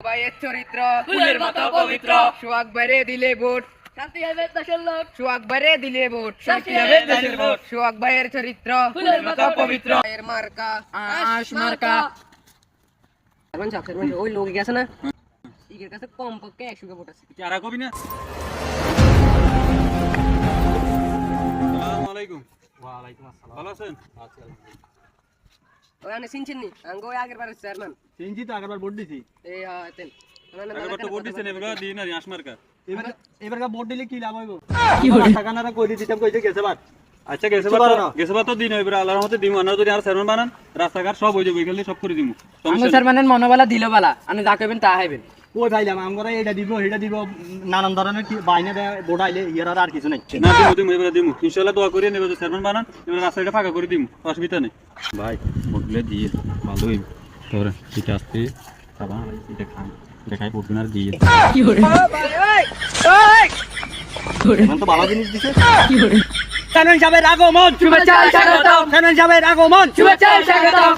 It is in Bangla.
ভাইয়ের চরিত্র ফুলের মতো পবিত্র। সোহাগ বাইরে দিলে ভোট শান্তি হবে দেশের লোক, সোহাগ বাইরে দিলে ভোট শান্তি হবে দেশের ভোট। সোহাগ ভাইয়ের চরিত্র ফুলের মতো পবিত্র। ভাইয়ের মার্কা আশ মার্কা। ওই লোক গেছে না ইগের কাছে কমপক্ষে 100 ভোট আছে। কি আর কবি না? আসসালামু আলাইকুম। ওয়া আলাইকুম আসসালাম। ভালো আছেন? আচ্ছা ওখানে চিনছেন নি আঙ্গো আগের বারের চেয়ারম্যান চিনছি তো আগেরবার ভোট দিছি। এই তেন আগেরবার তো ভোট দিছেন, এবার দিই না আশমার্কা। এবার ভোট দিলে কি লাভ হইব? কি হইব? টাকানারা কই দিতাম কইতে গেছে বাদ। আচ্ছা গেছে বার তো দিন এবার আল্লাহর রহমতে দিমু। আনার যদি আর চেয়ারম্যান বানান রাস্তাঘাট সব হয়ে যাবে, এখানে সব করে দিমু। আঙ্গো চেয়ারম্যানের মনোবলা দিল বালা আপনি যা কইবেন তা হইবেন। কই ভাইলাম আমরা এটা দিব সেটা দিব নানান ধরনের কি বাইনে দেয় ভোট আইলে ইয়ার আর কিছু নাই। না দিমু এবার দিমু ইনশাআল্লাহ। দোয়া করি নেবে চেয়ারম্যান বানান, এবার রাস্তাটা ফাঁকা করে দিমু, অসুবিধা নেই। ভাই ভোটগুলো দিয়ে ভালোই ধরে এটা আসতে খাবা এটা খান দেখাই ভোট আর দিয়ে কি হরে এখন তো ভালো জিনিস দিছে। কি হরে চেয়ারম্যান সাহেবের আগমন, শুভেচ্ছা স্বাগতম, চেয়ারম্যান সাহেবের আগমন, শুভেচ্ছা স্বাগতম।